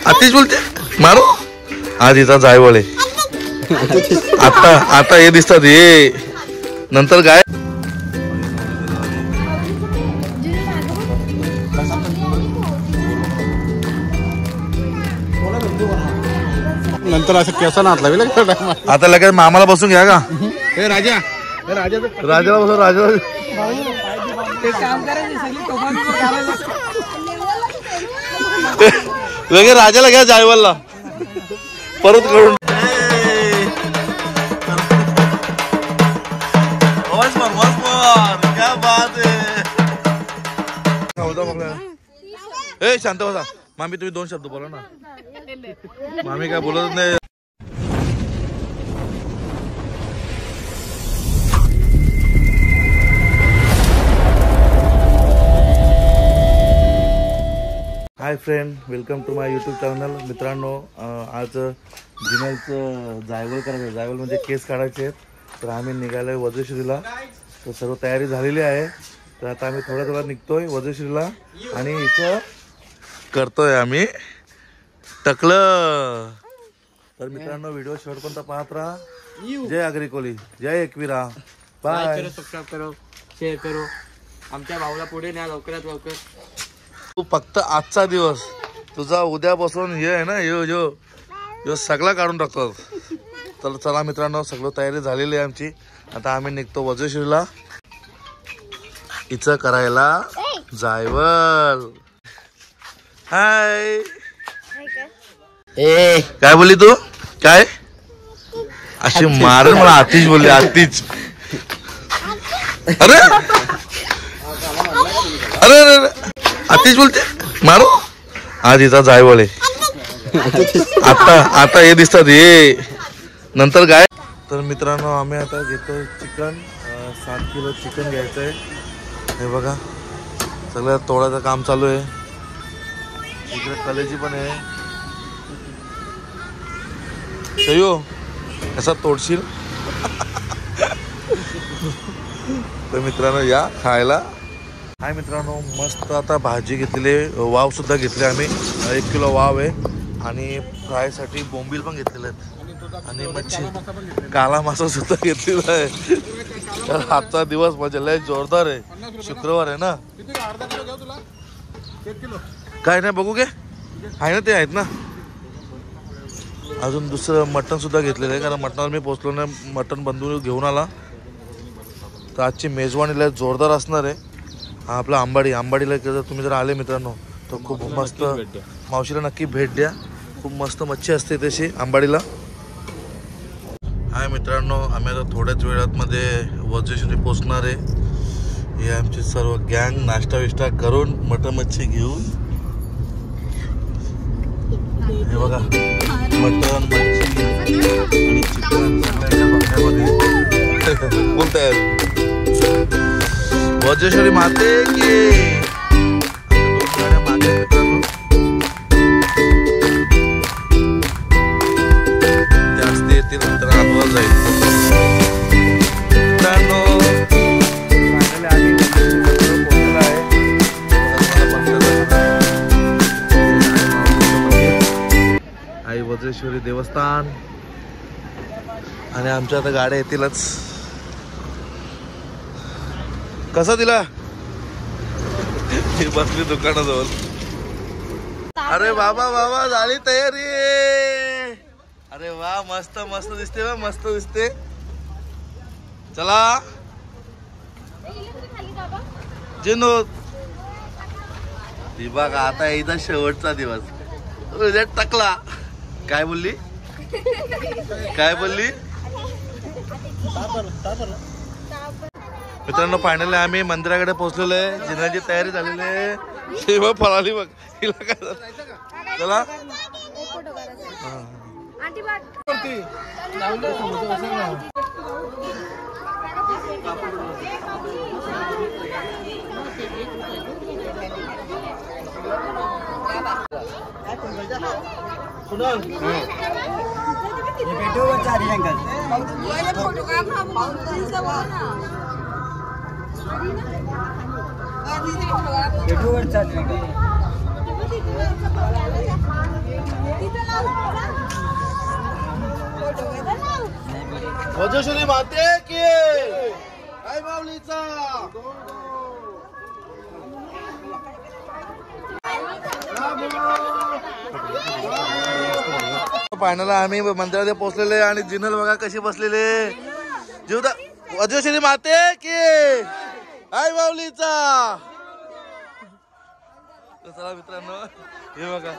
आतिश बोलते मारू आज इथं जायवळ आहे. आता हे दिसतात हे नंतर काय नंतर असं केसा नातला आता लगेच मामाला बसून घ्या का. हे राजा राजाला बसून राजाला लगेच राजाला घ्या जायवलला परत करून. क्या बात है. शांत बसा मामी तुम्ही 2 शब्द बोला ना. मामी काय बोलत नाही. Hi friend, welcome to my YouTube channel. मित्रांनो आज जिन्याचं जायवळ म्हणजे केस काढायचे आहेत. तर आम्ही निघालोय वज्रश्रीला. तर सर्व तयारी झालेली आहे. तर आता आम्ही थोड्या निघतोय वज्रश्रीला आणि इथं करतोय आम्ही टकलं. तर मित्रांनो व्हिडिओ शेवटपर्यंत पाहत राहा. जय अग्रिकोली, जय एकविरा. बाय. सबस्क्राईब करो, शेअर करो. आमच्या भाऊला पुढे न्या लवकरात लवकर. तू फक्त आजचा दिवस तुझा उद्यापासून हे आहे ना यो सगळा काढून टाकतो. तर चला मित्रांनो सगळं तयारी झालेली आहे आमची. आता आम्ही निघतो वज्रश्रीला इथं करायला जायवळ. हाय काय बोलली तू काय अशी मारेल मला. आतिश बोलली आतिश. अरे अरे अरे आतिश बोलते मारू आज इथं जायवळ आहे. आता हे दिसतात हे नंतर काय. तर मित्रांनो आम्ही आता घेतो चिकन. 7 किलो चिकन घ्यायचं आहे. हे बघा सगळं तोडायचं काम चालू आहे. इकडे कलेजी पण आहे. शयो कसा तोडशील. तर मित्रांनो या खायला. हाय मित्रांनो मस्त आता भाजी घेतलेली. वाव सुद्धा घेतले आम्ही. 1 किलो वाव आहे आणि फ्रायसाठी बोंबील पण घेतलेले आहेत आणि मच्छी काला मासा सुद्धा घेतलेला आहे. तर आजचा दिवस म्हणजे लय जोरदार आहे. शुक्रवार आहे ना. काय नाही बघू घे आहे ना ते आहेत ना. अजून दुसरं मटण सुद्धा घेतलेलं आहे कारण मटणावर मी पोचलो नाही. मटण बंधू घेऊन आला. तर आजची मेजवानीला जोरदार असणार आहे. हा आपला आंबाडीला जर तुम्ही जर आले मित्रांनो तर खूप मस्त मावशीला नक्की भेट द्या. खूप मस्त मच्छी असते तशी आंबाडीला. हाय मित्रांनो आम्ही आता थोड्याच वेळात मध्ये वज्रश्री पोचणार आहे. हे आमची सर्व गँग नाश्ता विष्टा करून मटण मच्छी घेऊन हे बघा मटण मच्छी आणि चिकन फुल तयार. वज्रेश्वरी माते की 2 गाड्या मागे मित्रांनो जास्त येतील नंतर आठवत जाईल. मित्रांनो फायनली आम्ही पोहोचलेलो आहे. आई वज्रेश्वरी देवस्थान आणि आमच्या आता गाड्या येतीलच. कसा दिला बसली दुकानाजवळ. अरे बाबा झाली तयारी. अरे वा मस्त दिसते वा मस्त दिसते. चला जिनो ती बघा आता एकदा शेवटचा दिवस टाकला. काय बोलली मित्रांनो फायनली आम्ही मंदिराकडे पोहोचलेलो आहे. जिन्याची तयारी झालेली आहे. बघ पळाली बघ तिला काय. चला वज्रेश्वरी माते की आई माऊलीचा. फायनल आम्ही मंदिरात पोहोचलेले आणि जिनल बघा कशी बसलेले. जीवदा वज्रेश्वरी माते की आई माऊलीचा. चला मित्रांनो हे बघा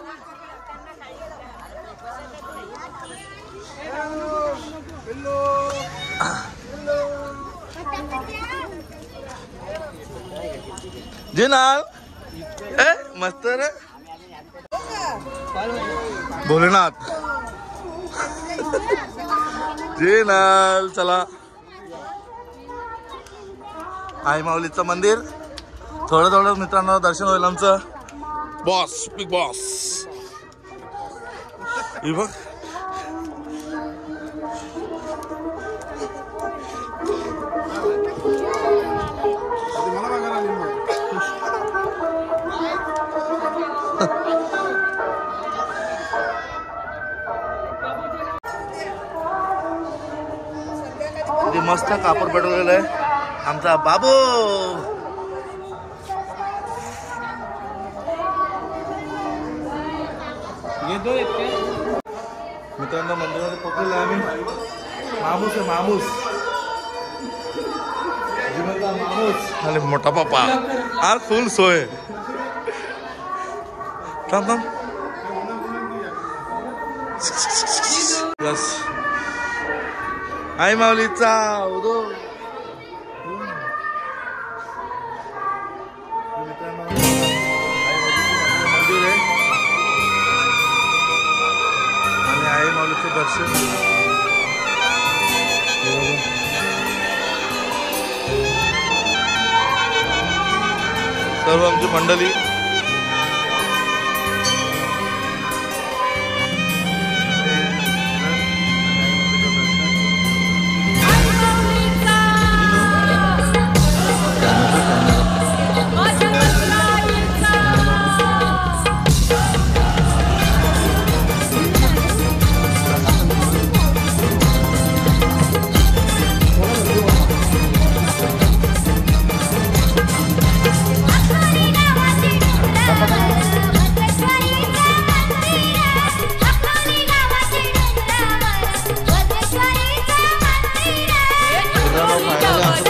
जिनाल मस्त रे भोलेनाथ. जिनाल चला आई माऊलीचं मंदिर थोडं थोडं मित्रांनो दर्शन होईल आमचं. बॉस बिग बॉस हे बघ मस्त कापड पेटवलेलं आहे आमचा बाबू. मित्रांनो मंदिरामध्ये पोहोचलेलो आम्ही. मामूस आहे मामूस मामूस आणि मोठा पप्पा आज फुल सोय. थांब थांब बस आई माऊलीचा उदो. मित्रांनो मंदिर आहे आणि आई माऊलीचं दर्शन. सर्व आमची मंडळी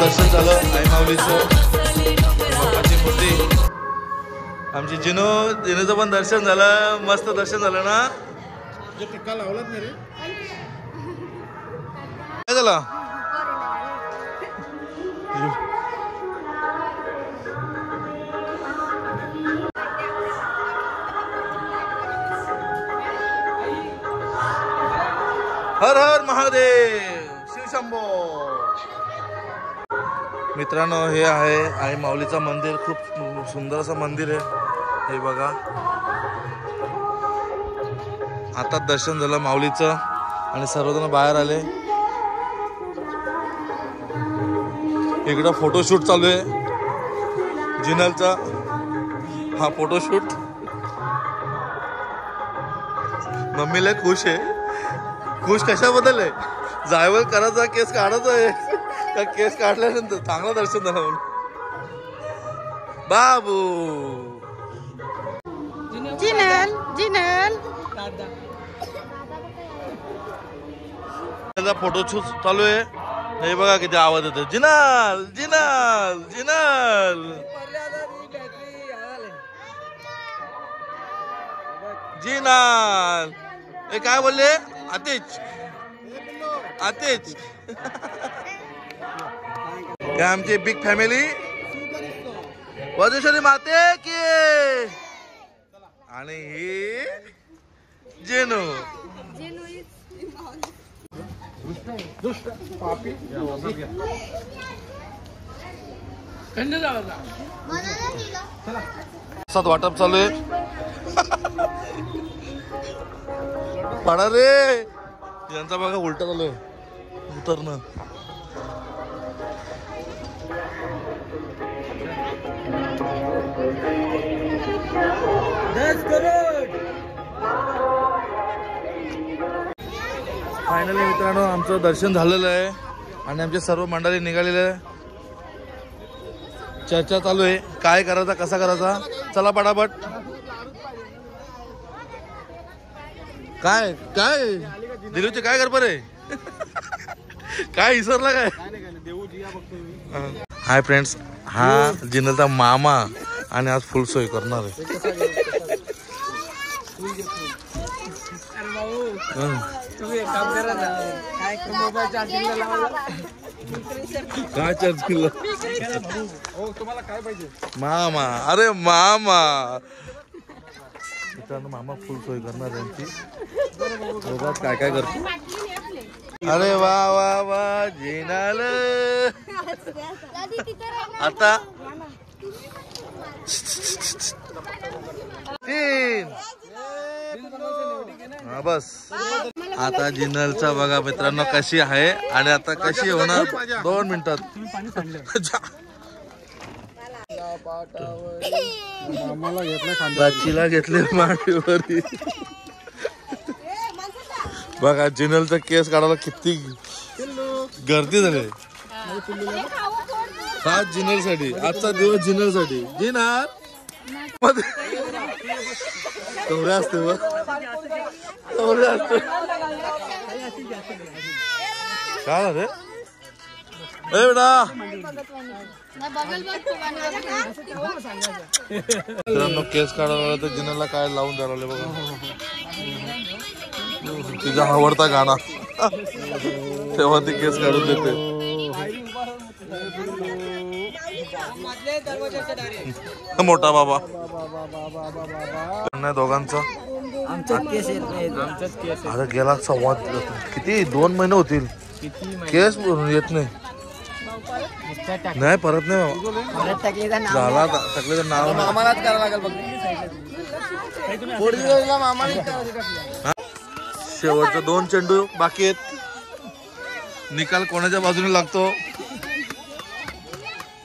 दर्शन झालं आई माऊलीचं. मूर्ती आमची जिनूचं पण दर्शन झालं. मस्त दर्शन झालं ना. टिक्का लावलाच नाही रे. काय झालं हर हर महादेव शिवशंभो. मित्रांनो हे आहे आई माऊलीचं मंदिर. खूप सुंदर असं मंदिर आहे हे बघा. आता दर्शन झालं माऊलीचं आणि सर्वजण बाहेर आले. इकडं फोटोशूट चालू आहे जिनलचा. हा फोटोशूट मम्मीला खुश आहे. खुश कशाबद्दल आहे. जायवर करायचा केस काढायचा आहे का केस काढल्यानंतर चांगलं दर्शन झालं म्हणून. बाबू जिनल जिनल फोटोशूट चालू आहे. हे बघा किती आवाज येतो. जिनाल जिनाल जिनाल जिनाल. हे काय बोलले आतिश आतिश. काय आमची बिग फॅमिली वज्रेश्वरी माते की आणि ही जेनू. सात वाटप चालू आहे. पाडा रे यांचा बघा उलटा चालू आहे उतरणं. फायनली मित्रांनो आमचं दर्शन झालेलं आहे आणि आमचे सर्व मंडळी निघालेले आहे. चर्चा चालू आहे काय करायचा कसा करायचा. चला पटापट. काय काय दिलीचे काय कर बरे काय विसरला काय. हाय फ्रेंड्स, हा जिनलचा मामा आणि आज फुल सोय करणार आहे. काय चार्ज केलं तुम्हाला काय पाहिजे मामा. अरे मामा मित्रांनो मामा फुल सोय करणार यांची. काय काय करतो. अरे वा वा वा जिनाल. आता 3 हा बस. आता जिनलचा बघा मित्रांनो कशी आहे आणि आता कशी होणार 2 मिनिटात. बाचीला घेतले मांडीवरी. बघा जिनलचा केस काढायला किती गर्दी झाली. हा जिनल साठी आजचा दिवस जिनल साठी. जिनल तेवढे असते बघ तेवढे असते. काय झालं ए बेटा. मित्रांनो केस काढायला तर जिनलला काय लावून द्यायला बघा. तिचा आवडता गाणा तेव्हा ती केस काढून देते. मोठा बाबा नाही दोघांचा. आता गेला संवाद किती 2 महिने होतील केस येत नाही. नाही परत नाही झाला टाकले नाव शेवटचा 2 चेंडू बाकी आहेत. निकाल कोणाच्या बाजूने लागतो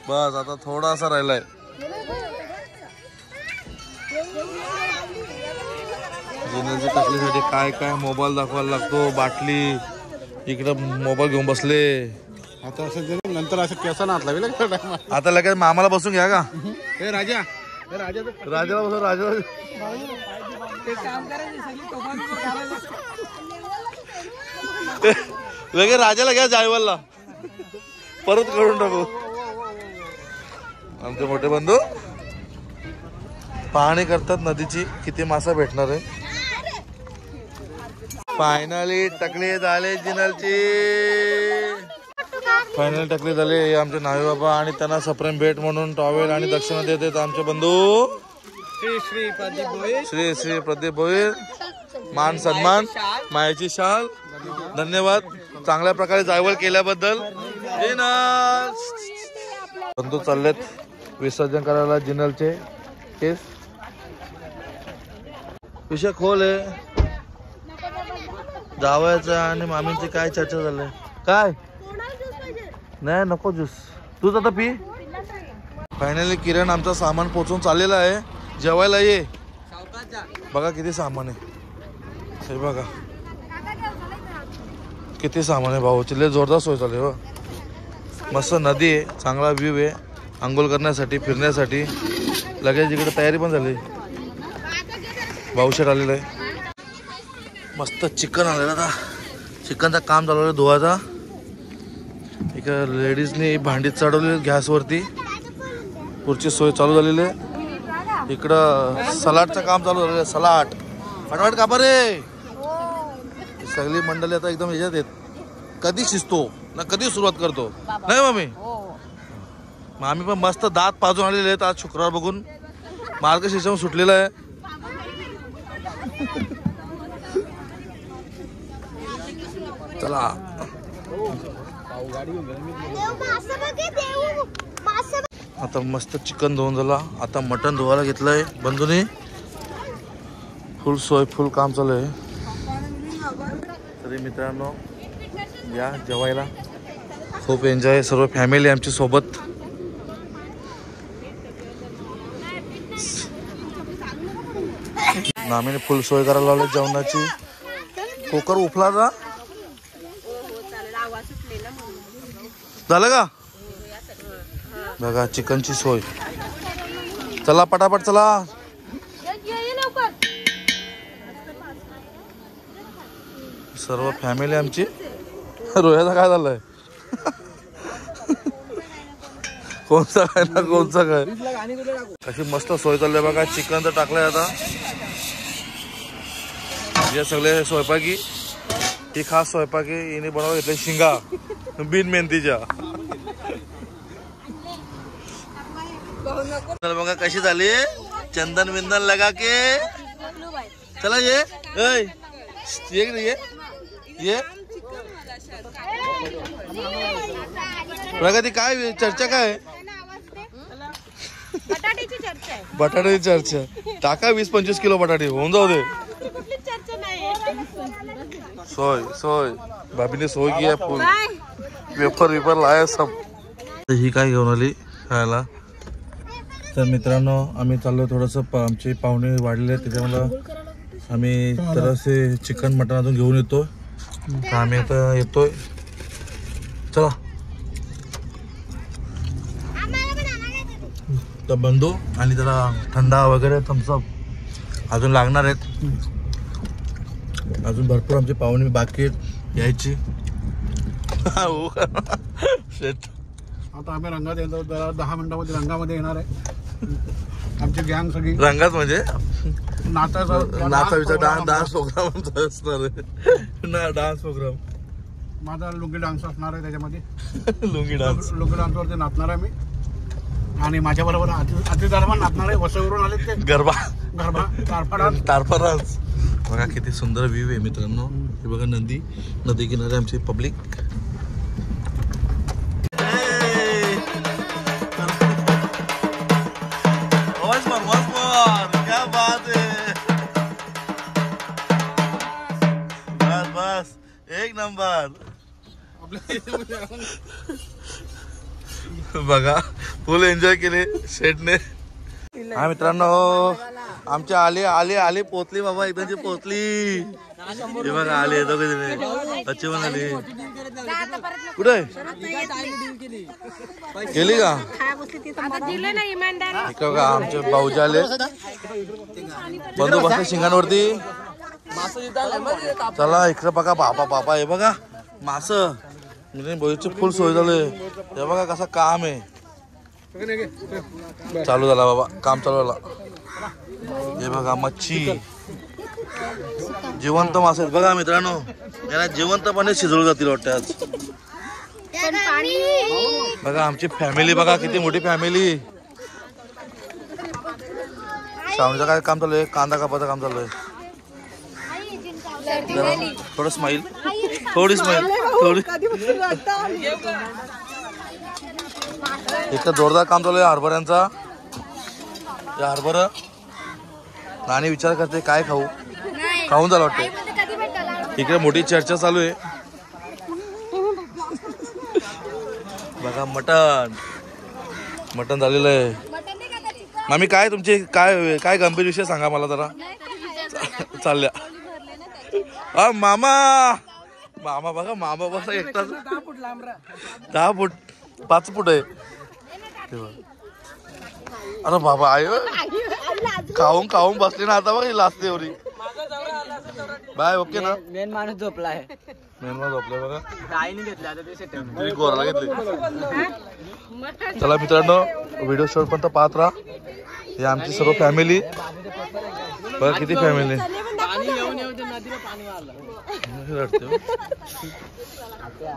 बस. आता थोडासा राहिलाय. जिन्याच्या टाकलीसाठी काय काय मोबाईल दाखवायला लागतो. बाटली इकडं मोबाईल घेऊन बसले. आता असं नंतर असं केसा नातला आता लगेच मामाला बसून घ्या का. हे राजा राजाला बसून राजा लगेच राजाला घ्या जायवालला परत करून टाकू. आमचे मोठे बंधू पाहणी करतात नदीची किती मासा भेटणार आहे. फायनली टकली झाले जिनलची. फायनली टकली झाले आमचे नावे बाबा आणि त्यांना सप्रेम भेट म्हणून टॉवेल आणि दक्षिणा देत आहेत आमचे बंधू श्री श्री प्रदीप भोईर. मान सन्मान मायाची शाल. धन्यवाद चांगल्या प्रकारे जायवळ केल्याबद्दल. बंधू चाललेत विसर्जन करायला जिनलचे केस. विषय खोल आहे जावयाचा आणि मामींची काय चर्चा झाली. काय नाही नको ज्यूस तूच आता पी. फायनली किरण आमचा सामान पोचून चाललेला आहे. जेवायला ये. बघा किती सामान आहे. हे बघा किती सामान आहे भाऊची. लय जोरदार सोय चालू आहे. मस्त नदी आहे चांगला व्ह्यू आहे आंघोळ करण्यासाठी फिरण्यासाठी. लगेच इकडे तयारी पण झाली. भाऊशेट आलेलं आहे. मस्त चिकन आलेलं. आता चिकनचा काम चालू आहे धुवायचा. एक लेडीजने भांडीत चढवली गॅसवरती. पुढची सोय चालू झालेली आहे. इकडं सलाडचं काम चालू झालेलं आहे. सलाड फटाफट कापा रे. सगळी मंडळी आता एकदम ह्याच्यात आहेत. कधी शिजतो ना कधी सुरुवात करतो नाही मम्मी. मग आम्ही पण मस्त दात पाजून आलेले आहेत आज शुक्रवार बघून. मार्गशीर्ष सुटलेला आहे. चला आता मस्त चिकन धुवून झाला. आता मटण धुवायला घेतलंय बंधूने. फुल सोय फुल काम चालू आहे. तरी मित्रांनो या जेवायला. खूप एन्जॉय सर्व फॅमिली आमची सोबत. नामीने फुल सोय करायला लावली जेवणाची. कुकर उफला जा झालं का बघा चिकनची सोय. चला पटापट चला. सर्व फॅमिली आमची. रोह्याचा काय झालंय कोणचा काय ना कोणचा काय. कशी मस्त सोय चालली बघा. चिकन तर टाकलंय आता. हे सगळे स्वयंपाकी ही खास स्वयंपाकी हिने बनवून घेतले शिंगा बिन मेहनतीच्या. बघा कशी झाली चंदन विंदन लगा के. चला ये ये प्रगती काय चर्चा काय. बटाट्याची चर्चा. टाका 20-25 किलो बटाटे होऊन जाऊ दे. सोय सोय भाभीने सोय की आहे फुल. वेफर विफर लाया सब. ही काय घेऊन आली खायला. तर मित्रांनो आम्ही चाललो थोडंसं आमचे पाहुणे वाढलेले त्याच्यामुळं आम्ही जरासे चिकन मटण अजून घेऊन येतो. तर आम्ही आता येतोय. चला तर बंधू आणि जरा थंडा वगैरे थम्सअप अजून लागणार आहेत. अजून भरपूर आमचे पाहुणे बाकी आहेत यायची. शेट आता आम्ही रंगात येतो. 10 मिनिटामध्ये रंगामध्ये येणार आहे आमची गँग सगळी. रंगात म्हणजे नाचाचा डान्स प्रोग्राम असणार आहे. डान्स प्रोग्राम माझा लुंगी डान्स असणार आहे त्याच्यामध्ये. लुंगी डान्स लुंगी डान्सवरती नाचणार आहे मी. आणि माझ्या बरोबर अतिथी नाचणार आहे. वसईवरून आले ते. गरबा गरबा टारपा डान्स. बघा किती सुंदर व्ह्यू आहे मित्रांनो. हे बघा नदी किनारे आमची पब्लिक. क्या बात है. बस बस एक नंबर. बघा फुल एन्जॉय केले शेटने. हा मित्रांनो आमच्या आले पोचली बाबा. एकदमची पोचली. हे बघा आले दोघे अच्छे पण आले. कुठे गेली का इकडं का आमचे भाऊजी आले. बंधू बसले शिंगांवरती. चला इकडं बघा बाबा हे बघा मास बोईची फुल सोय झाले. हे बघा कसा काम आहे चालू झाला बाबा. काम चालू झाला. हे बघा मच्छी जिवंत मासे आहेत बघा मित्रांनो. याला जिवंतपणे शिजवलं जातील वाटतं आज. बघा आमची फॅमिली बघा किती मोठी फॅमिली. श्रावणीचं काय काम चालू आहे. कांदा कापाचं काम चालू आहे. थोडं स्माईल थोडी इथं जोरदार काम चालू आहे हरभऱ्यांचा. या हरभरा नाणी विचार करते काय खाऊन झालं वाटतं. इकडे मोठी चर्चा चालू आहे. बघा मटण झालेलं आहे. मामी काय तुमचे काय गंभीर विषय सांगा मला जरा. चालल्या मामा बघा मामा बघा एकटाच 10 फूट 5 फूट आहे. अरे बाबा आय खाऊन बसले ना आता बघ लाजते एवढी. बाय ओके ना. मेन माणूस झोपलाय. झोपलाय बघा. गायने घेतले आता ते सेट गोराला घेतले. चला मित्रांनो व्हिडिओ शॉर्ट पर्यंत पाहत राहा. हे आमची सर्व फॅमिली बघा किती फॅमिली.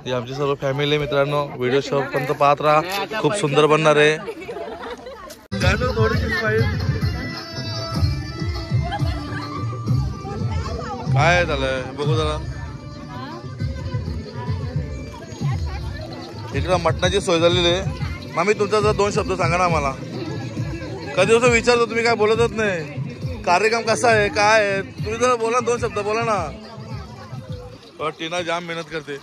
ही आमची सर्व फॅमिली मित्रांनो. व्हिडिओ शॉर्ट पर्यंत पाहत राहा. खूप सुंदर बनणार आहे. काय झालंय बघू जरा. इकडं मटणाची सोय झालेली आहे. मामी तुमचा जर 2 शब्द सांगा ना मला. कधी असं विचारतो तुम्ही काय बोलतच नाही. कार्यक्रम कसा आहे काय आहे तुम्ही जरा बोला. 2 शब्द बोला ना. टीना जाम मेहनत करते.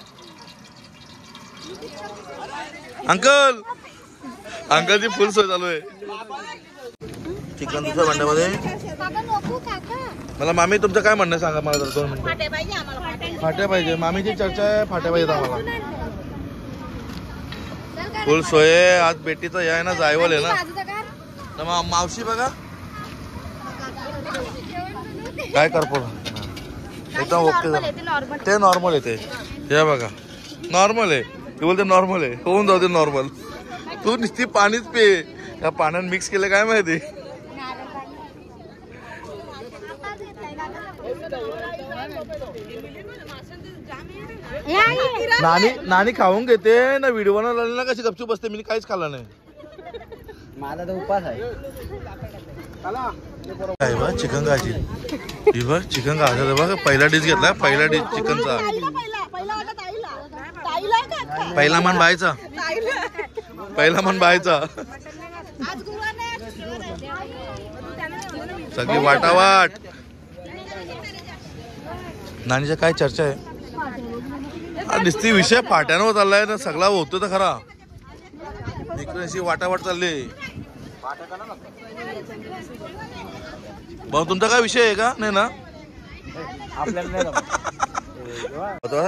अंकलची फुल सोय चालू आहे. चिकन दुसऱ्या भांड्यामध्ये. मला मामी तुमचं काय म्हणणं सांगा मला जरा 2 मिनिटं. फाट्या पाहिजे. मामीची चर्चा आहे फाट्या पाहिजे आम्हाला. फुल सोय आज बेटीचं हे आहे ना जायवल आहे ना. तर मग मावशी बघा काय करतो एकदम ओके. ते नॉर्मल आहे ते हे बघा नॉर्मल आहे. ते बोलते नॉर्मल आहे होऊन जाऊ दे नॉर्मल. तू नुसती पाणीच पे त्या पाण्यात मिक्स केलं काय माहिती. नानी खाऊन घेते ना व्हिडिओ बनवला ना कशी गपचूप बसते. मी काहीच खाल्ला नाही. माझा तर उपास आहे. काय बा चिकन खायची ही बघ चिकन खायचं बघ. पहिला डिश घेतला पहिला डिश चिकनचा. पहिला मन बायचा पहिला मन बायचा. सगळी वाटावाट. नानीच्या काय चर्चा आहे नुसती विषय फाट्यानं चाललाय ना. सगळा होतो तर खरा इकडे वाटावाट चालली. भाऊ तुमचा काय विषय आहे का नाही ना. आपल्याला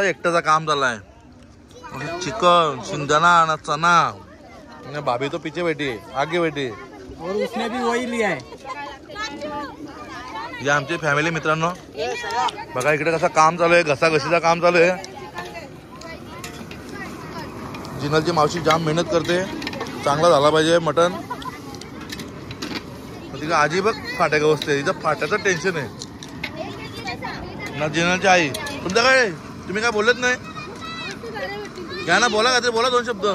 एकट्याचा काम झालाय. चिकन शिंगदाणा ना चना भाभी तो पीछे बैठी आगे बैठी और उसने भी वही लिया है. या आमची फॅमिली मित्रांनो बघा इकडे कसं काम चालू आहे. घसाघशीचं काम चालू आहे. जिनलची मावशी जाम मेहनत करते. चांगला झाला पाहिजे मटन. तिला आजी बघ फाट्या बसते. तिचं फाट्याचं टेन्शन आहे ना. जिनलची आई तुमचं काय तुम्ही काय बोलत नाही घ्या ना. बोला का बोला दोन शब्द.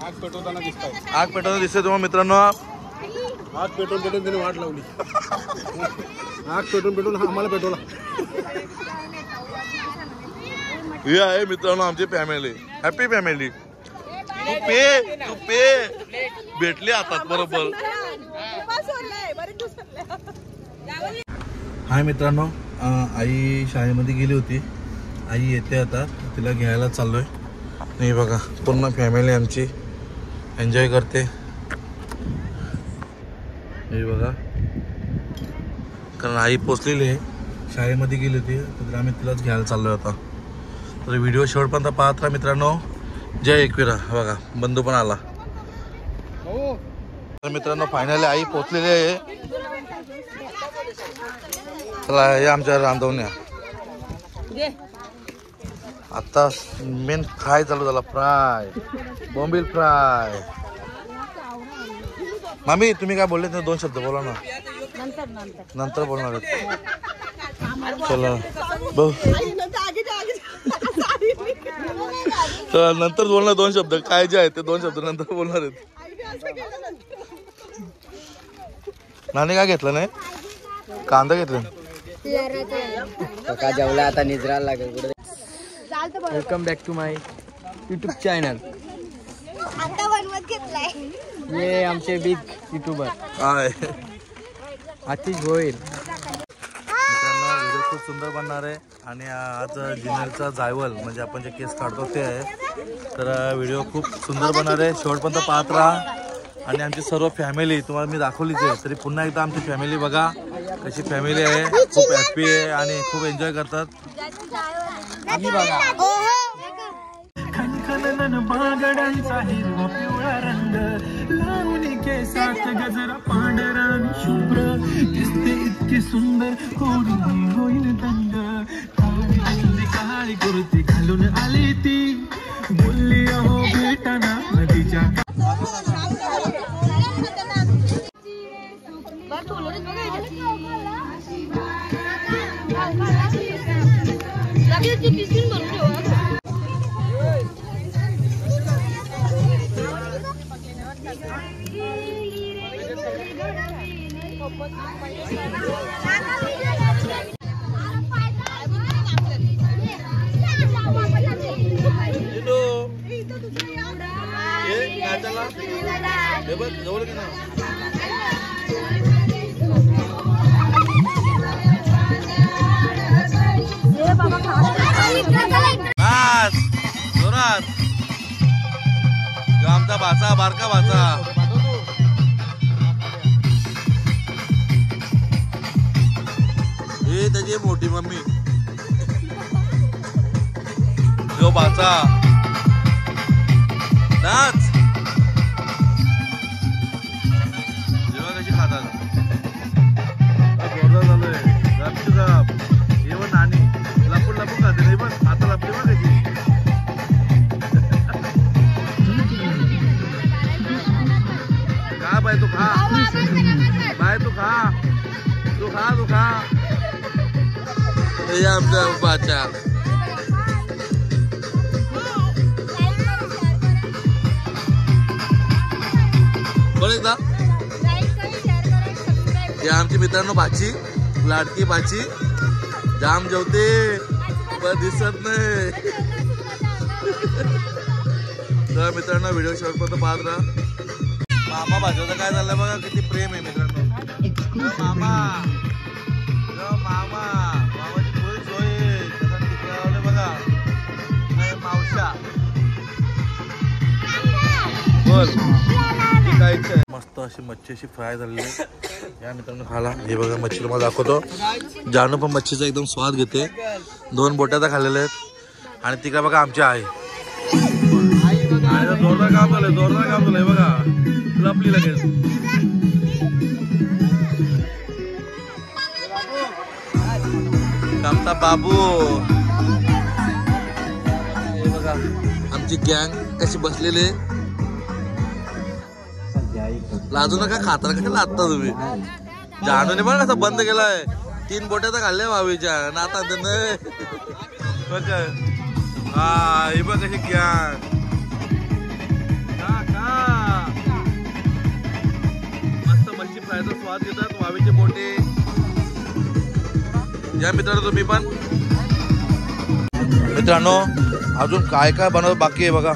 आग पेटवताना दिसतात. आग पेटवताना दिसते तुम्हाला मित्रांनो. आग पेटवून त्याने वाट लावली. आग पेटवून आम्हाला पेटवला. हे आहे मित्रांनो आमची फॅमिली हॅपी फॅमिली. तू पे भेटली आता बरोबर. हाय मित्रांनो आई शाळेमध्ये गेली होती. आई येते आता तिला घ्यायला चाललोय. नाही बघा पूर्ण फॅमिली आमची एन्जॉय करते. हे बघा कारण आई पोचलेली आहे शाळेमध्ये गेली होती तर आम्ही तिलाच घ्यायला चाललोय आता. तर व्हिडिओ शेवटपर्यंत पाहत राहा मित्रांनो. जय एकविरा. बघा बंधू पण आला. तर मित्रांनो फायनली आई पोचलेली आहे. चला हे आमच्या रांधवण्या आता मेन फ्राय चालू झाला. फ्राय बोंबील फ्राय. मामी तुम्ही काय बोलले दोन शब्द बोला ना. नंतर बोलणार आहेत. चला बघ तर नंतर बोलणार दोन शब्द काय जे आहे ते दोन शब्द नंतर बोलणार आहेत. नानी काय घेतलं नाही कांदा घेतला. का जेवला आता निजरायला लागेल. Welcome back to my YouTube channel. ये आमचे बिग युट्यूबर काय आतिश गोयल. व्हिडिओ खूप सुंदर बनणार आहे. आणि आज जिनलचा जायवल म्हणजे आपण जे केस काढतो ते आहे. तर व्हिडिओ खूप सुंदर बनणार आहे. शेवटपर्यंत पाहत राहा. आणि आमची सर्व फॅमिली तुम्हाला मी दाखवलीच आहे तरी पुन्हा एकदा आमची फॅमिली बघा कशी फॅमिली आहे. खूप हॅपी आहे आणि खूप एन्जॉय करतात. बघा खनखनन बागडांचा हिरवा पिवळा रंग लावून केसात गजरा पांढरा आणि शुभ्र दिसते इतकी सुंदर कोणी होईल दंग. काळी कुर्ती घालून आली ती बोलली अहो भेटाना नदीच्या. आमचा भाचा बारका भाचा हे त्याची मोठी मम्मी जो भाचा नाच जेव्हा कशी खातात जोरदार झालोय गपची गप हे पण नाणी लपून लपून खाते नाही पण आता लपली पण कशी खा बाय तू खा बाय तू खा तू खा तू खा हे आमच्या बाच्या बोल एकदा हे आमची मित्रांनो भाची लाडकी भाची जाम जेवते पण दिसत नाही तर मित्रांनो व्हिडिओ शेवटपर्यंत पाहत राहा मामा भाज्याचं काय झालं बघा किती प्रेम आहे मित्रांनो मामा मामा मामाची फुल सोय कसा टिकवले बघा मावशा बोल काय इच्छा आहे मस्त अशी मच्छी अशी फ्राय झालेली या मित्रांनो खाला हे बघा मच्छी तुम्हाला दाखवतो जानू पण मच्छीचा एकदम स्वाद घेते 2 बोट्या खाल्लेल्या आहेत आणि तिकडे बघा आमची आहे जोरदार काम झालंय बघा लपली लगेच कामता बाबू हे बघा आमची गँग कशी बसलेली लाजू नका खाता कशा लाजता तुम्ही जानूने पण कसा बंद केलाय 3 बोट्या तर खाल्ल्या भावीच्या नाता बघ हा हे बघ कशी गँग मस्त मच्छी फ्रायचा स्वाद घेतात वावीचे बोटे या मित्रांनो तुम्ही पण मित्रांनो अजून काय काय बनवत बाकी आहे बघा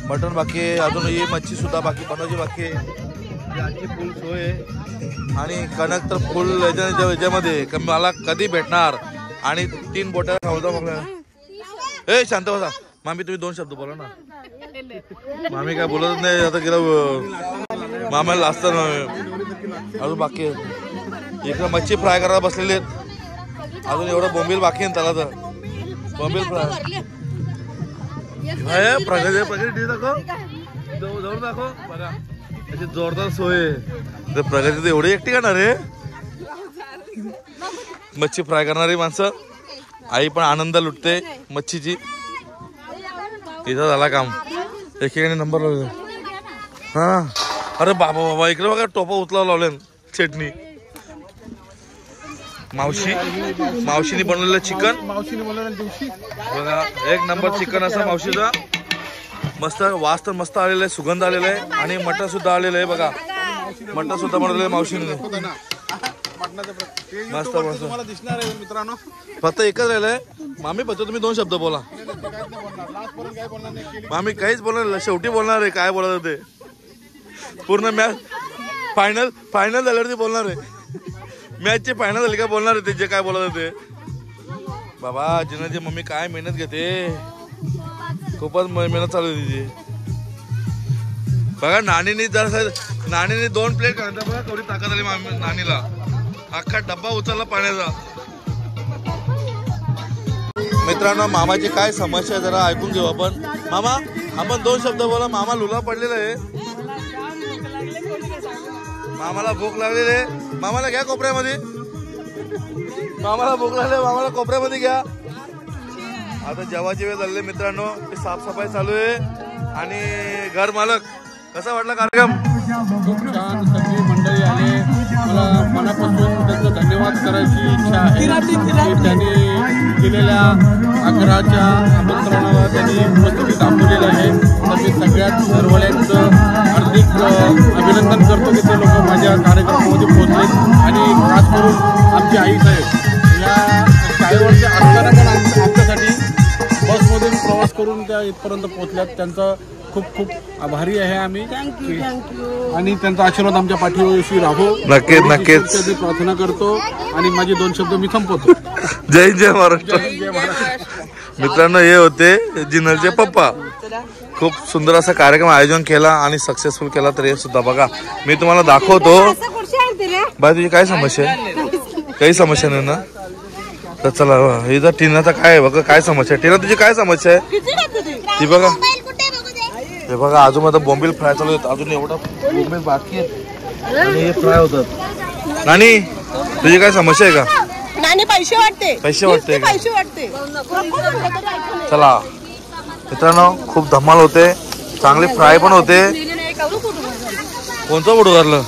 मटण बाकी आहे अजून ही मच्छी सुद्धा बाकी बनवायची बाकी आहे आजची फुल सोय आहे आणि कणक तर फुल याच्यामध्ये मला कधी भेटणार आणि 3 बोट्या खावता बघा ए शांत बसा मामी तुम्ही 2 शब्द बोला ना मामी काय बोलत नाही आता गेलं मामाला लाजतात अजून बाकी आहे इकडं मच्छी फ्राय करायला बसलेली आहेत अजून एवढं बोंबील बाकी आहे त्याला तर बोंबील फ्राय प्रगती दाखव जवळ दाखव बघा त्याची जोरदार सोय तर प्रगती तर एवढी एकटी करणार रे मच्छी फ्राय करणारी माणसं आई पण आनंद लुटते मच्छीची तिथं झाला काम एकेकाने नंबर लावले हा अरे बाबा बाबा इकडे बघा टोपा उचला लावले चटणी मावशीने बनवलेलं चिकन बघा 1 नंबर चिकन असा मावशीचा मस्त वास तर मस्त आलेला आहे सुगंध आलेला आहे आणि मटण सुद्धा आलेलं आहे बघा मटण सुद्धा बनवलेलं आहे मावशीने मस्त मस्त दिसणार आहे मित्रांनो फक्त एकच राहिलंय मामी फक्त तुम्ही 2 शब्द बोला मामी काहीच बोलणार शेवटी बोलणार आहे काय बोलत ते पूर्ण मॅच फायनल झाल्यावरती बोलणार आहे मॅचची फायनल झाली का बोलणार आहे ते जे काय बोलत ते बाबा जिनाची मम्मी काय मेहनत घेते खूपच मेहनत चालू आहे तिची बघा नानीने 2 प्लेट घालता बघा केवढी ताकद आली नानीला अख्खा डब्बा उचलला पाण्याचा मित्रांनो मामाची काय समस्या जरा ऐकून घेऊ आपण मामा आपण 2 शब्द बोला मामा लुला पडलेला आहे मामाला भूक लागलेली आहे मामाला घ्या कोपऱ्यामध्ये मामाला भूक लागले मामाला कोपऱ्यामध्ये घ्या आता जेवायची वेळ झाली मित्रांनो साफसफाई चालू आहे आणि घर मालक कसा वाटला कार्यक्रम खूप छान सगळी मंडळी आले मला मनापासून त्यांचं धन्यवाद करायची इच्छा आहे की त्यांनी केलेल्या आग्रहाच्या आमंत्रणाला त्यांनी उपस्थिती दाखवलेली आहे तर मी सगळ्यात सर्वल्यांचं हार्दिक अभिनंदन करतो की ते लोक माझ्या कार्यक्रमामध्ये पोहोचले आणि खास करून आमची आईसाहेब या शाळेवरच्या असताना पण आमच्यासाठी बसमधून प्रवास करून त्या इथपर्यंत पोहोचल्यात त्यांचा खूप खूप आभारी आहे आम्ही आणि त्यांचा आशीर्वाद आमच्या पाठीशी राहो नक्कीच प्रार्थना करतो आणि माझे 2 शब्द मी संपवतो जय महाराष्ट्र मित्रांनो हे होते जिनलचे पप्पा खूप सुंदर असा कार्यक्रम आयोजन केला आणि सक्सेसफुल केला तर हे सुद्धा बघा मी तुम्हाला दाखवतो बाय तुझी काय समस्या आहे काही समस्या नाही ना तर चला हे जर टीनाचा काय बघा काय समस्या टीना तुझी काय समस्या आहे ती बघा हे बघा अजून आता बोंबील फ्राय चालू आहेत. अजून एवढा बोंबील बाकी आहेत आणि हे फ्राय होतात. नानी तुझी काय समस्या आहे का? नानी पैसे वाटते. पैसे वाटते का? पैसे वाटते. चला मित्रांनो खूप धमाल होते. चांगले फ्राय पण होते. कोणतं फोटो काढलं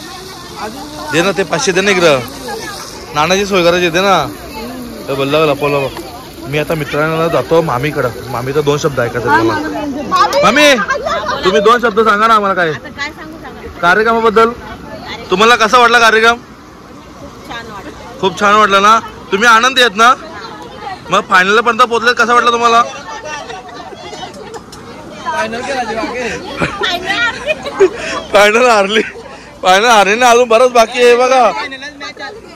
दे ना ते 500 दे ना इकडं. नानाची सोय करायची येते ना. तर बोलला लपवलं. मी आता मित्रांना जातो मामीकडं. मामीचा 2 शब्द ऐकायचं मला. मामी तुम्ही 2 शब्द सांगा ना आम्हाला. काय कार्यक्रमाबद्दल तुम्हाला कसा वाटला कार्यक्रम? खूप छान वाटला ना. तुम्ही आनंदी आहेत ना? मग फायनल पर्यंत पोहोचले. कसा वाटला तुम्हाला? फायनल हारली. फायनल हारली ना. अजून बरंच बाकी आहे बघा.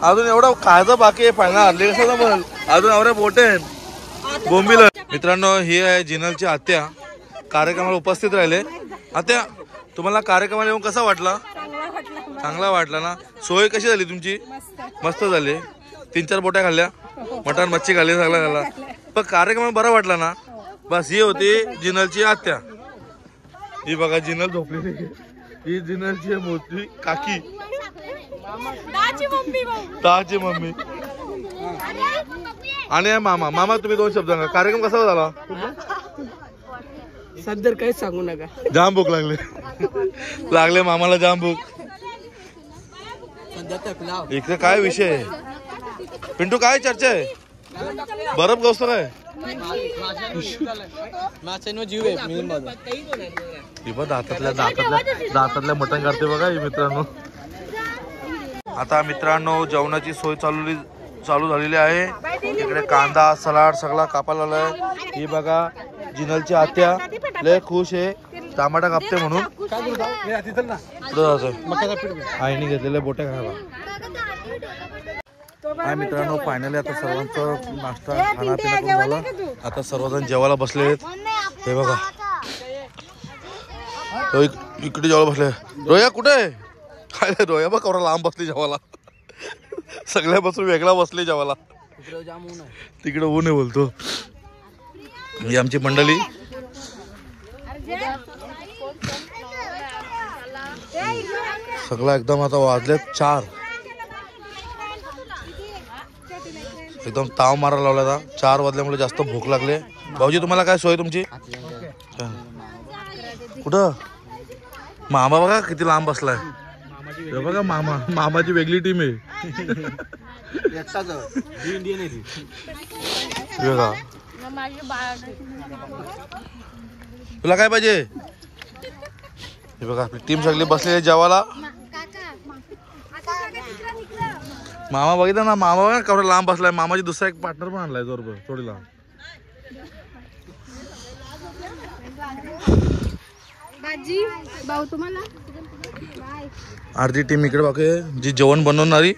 अजून एवढं खायचं बाकी आहे. फायनल हारली कसं जमल? अजून एवढे बोटे आहेत बोंबील. मित्रांनो ही आहे जिनलची आत्या. कार्यक्रमाला उपस्थित राहिले. आत्या तुम्हाला कार्यक्रमाला येऊन कसा वाटला? चांगला वाटला ना. सोय कशी झाली तुमची? मस्त झाली. 3-4 बोट्या खाल्ल्या. मटण मच्छी खाल्ली. सगळं खाल्ला. पण कार्यक्रम बरा वाटला ना. बस ही होती जिनलची आत्या. ही बघा जिनल झोपलेली. ही जिनलची मोठी काकी ताची मम्मी आणि मामा. मामा तुम्ही 2 शब्द सांगा. कार्यक्रम कसा झाला? सध्या काहीच सांगू नका. जाम भूक लागले मामाला जाम भूक. इकडे काय विषय आहे पिंटू? काय चर्चा आहे? बरफ गोष्ट आहे. दातातल्या मटण करते बघा ही मित्रांनो. आता मित्रांनो जेवणाची सोय चालू झालेली आहे. इकडे कांदा सलाड सगळा कापायला आलाय. ही बघा जिनलची आत्या लय खुश आहे. टमाटा कापते म्हणून आईने घेतलेल्या बोट्या खायला. हाय मित्रांनो फायनली आता सर्वांचं नाश्ता खानापिना करून झाला. आता सर्वजण जेवायला बसले आहेत. हे बघा इकडे जेवायला बसले. रोया कुठे आहे? काय रोया बघ कवरा लांब बसली जेवायला. सगळ्या बसून वेगळा बसले जेवायला. तिकडे ऊन आहे बोलतो. ही आमची मंडळी. सगळं एकदम आता वाजले 4. एकदम ताव मारायला लावला था. 4 वाजल्यामुळे जास्त भूक लागले. भाऊजी तुम्हाला काय सोय तुमची? कुठं मामा बघा किती लांब बसलाय. बघा मामाची वेगळी टीम आहे. बघा तुला काय पाहिजे? हे बघा आपली टीम सगळी बसलेली जेवायला. मामा बघितलं ना. मामा बघा केवढा लांब बसलाय. मामाची दुसरा एक पार्टनर पण आणलाय बरोबर थोडी लांब. अर्धी टीम इकडे बघा जी जेवण बनवणारी.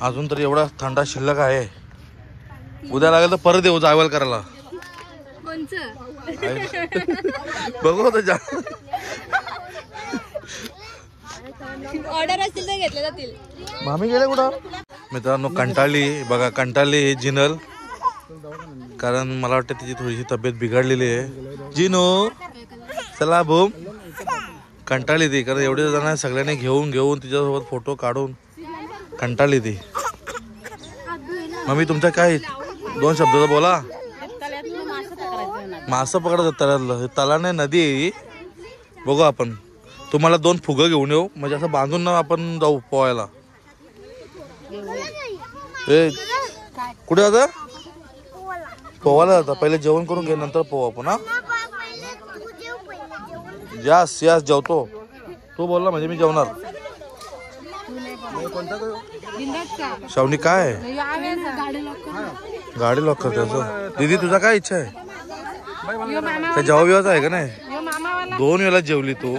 अजून तरी एवढा थंडा शिल्लक आहे. उद्या लागेल तर परत येऊ जायवल करायला. बघू होतं ऑर्डर असतील तर घेतले जातील. मामी गेले कुठं? मित्रांनो कंटाळली बघा. कंटाळली जिनल. कारण मला वाटतं तिची थोडीशी तब्येत बिघडलेली आहे. जिनो चला बूम. कंटाळली ती. कारण एवढे जण सगळ्यांनी घेऊन तिच्यासोबत फोटो काढून कंटाळली ती. मम्मी तुमच्या काय 2 शब्द बोला. मासं पकडत तळ्यातलं. तला नाही नदी आहे. बघू आपण तुम्हाला 2 फुगं घेऊन येऊ. म्हणजे असं बांधून ना आपण जाऊ पोहायला. ए कुठे जातं? पोहायला जाता. पहिले जेवण करून घे नंतर पोहा आपण. हा यास जेवतो. तू बोलला म्हणजे मी जेवणार. शावनी काय गाडी लॉक करते असं? दीदी तुझा काय इच्छा आहे? काय जेव्हा बिवाचा आहे का नाही? 2 वेळा जेवली तू.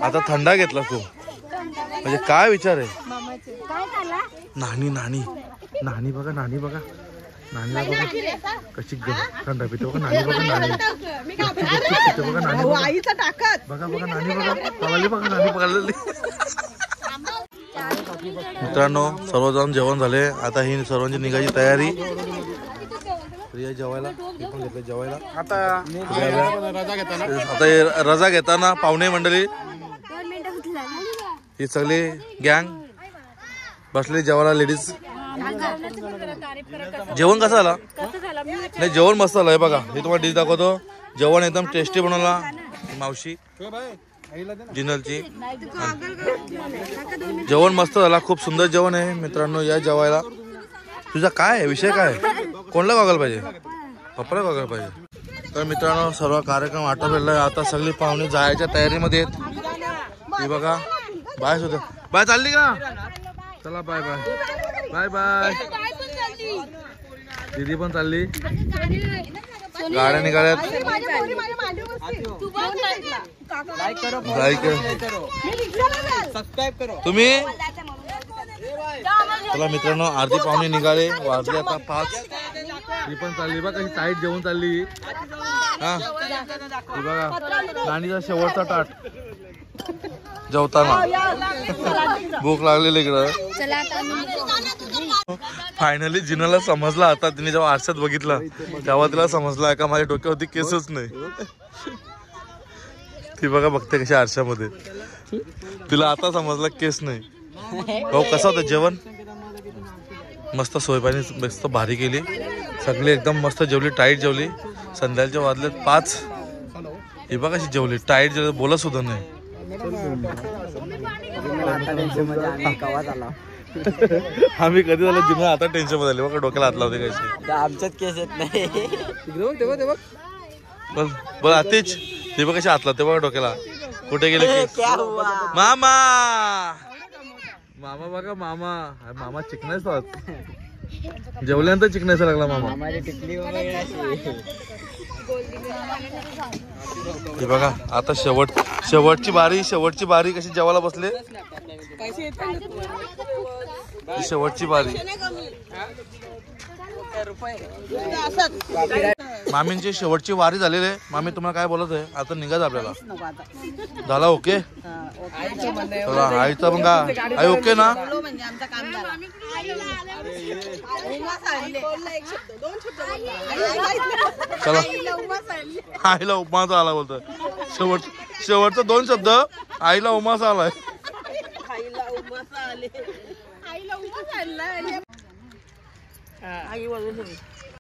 आता थंडा घेतला तू. म्हणजे काय विचार आहे? नानी बघा. नानी बघा कशी थंडा पिते बघा. नानी बघा. नानी बघा. नानी बघा. नानी पकडलेली. मित्रांनो सर्वजण जेवण झाले. आता ही सर्वांची निघायची तयारी. तर या जेवायला हे पण घेतलं जेवायला. आता रजा घेताना आता हे रजा घेताना पाहुणे मंडळी ही सगळी गँग बसले जेवायला. लेडीज जेवण कसं झालं? नाही जेवण मस्त झालं. हे बघा हे तुम्हाला डिश दाखवतो. जेवण एकदम टेस्टी बनवला मावशी जिनलची. जेवण मस्त झाला. खूप सुंदर जेवण आहे मित्रांनो. या जेवायला. तुझा काय आहे विषय काय? कोणला गॉगल पाहिजे? पप्पाला गॉगल पाहिजे. तर मित्रांनो सर्व कार्यक्रम आटोपलेला आहे. आता सगळी पाहुणे जायच्या तयारीमध्ये आहेत. हे बघा बाय सुद्धा बाय चालली का? चला बाय बाय बाय बाय. दीदी पण चालली. गाड्या निघाल्यात. तुम्ही चला मित्रांनो अर्धी पाहुणे निघाले. वाजले आता 5. ही पण चालली बघा कशी टाईट जेवण चालली. हा बघा नानीचा शेवटचा ताट जेवताना. भूक लागलेली इकडं. फायनली जिनाला समजला. आता तिने जेव्हा आरशात बघितलं तेव्हा तिला समजला का माझ्या डोक्यावरती केसच नाही. ती बघा बघते कशा आरशामध्ये. तिला आता समजला केस नाही. भाऊ कसं होतं जेवण? मस्त सोयपाणी मस्त भारी केली. सगळी एकदम मस्त जेवली. टाईट जेवली. संध्याकाळच्या वाजलेत 5. ही बघा कशी जेवली. टाईट जेवली. बोलत सुद्धा नाही. आम्ही कधी झालं जिना आता टेन्शन मध्ये आले बघा. डोक्याला हात लावते कशी. आमच्यात केस येत नाही. बघ आतेच ते बघ कशी हात लावते बघा डोक्याला. कुठे गेले की मामा मामा बघा मामा. मामा चिकनायचा जेवल्यानंतर चिकनायचा लागला मामा. हे बघा आता शेवटची बारी कशी जेवायला बसले. शेवटची बारी. मामींची शेवटची वारी झालेली आहे. मामी तुम्हाला काय बोलत आहे? आता निघायचं आपल्याला. झाला ओके? चला आईचा पण का आई ओके ना? चला आईला उपमाचा आला बोलतोय. शेवटचा 2 शब्द आईला उमासा आलाय.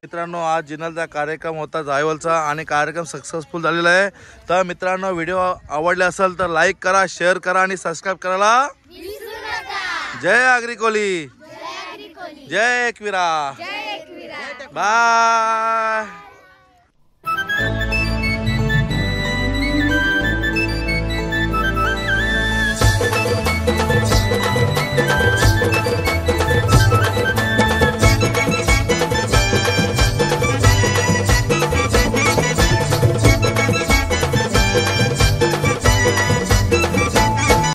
मित्रांनो आज जिनलचा कार्यक्रम होता जायवलचा आणि कार्यक्रम सक्सेसफुल झालेला आहे. तर मित्रांनो व्हिडिओ आवडले असेल तर लाईक करा, शेअर करा आणि सबस्क्राईब करायला जय आगरी कोली, जय एकविरा, बाय.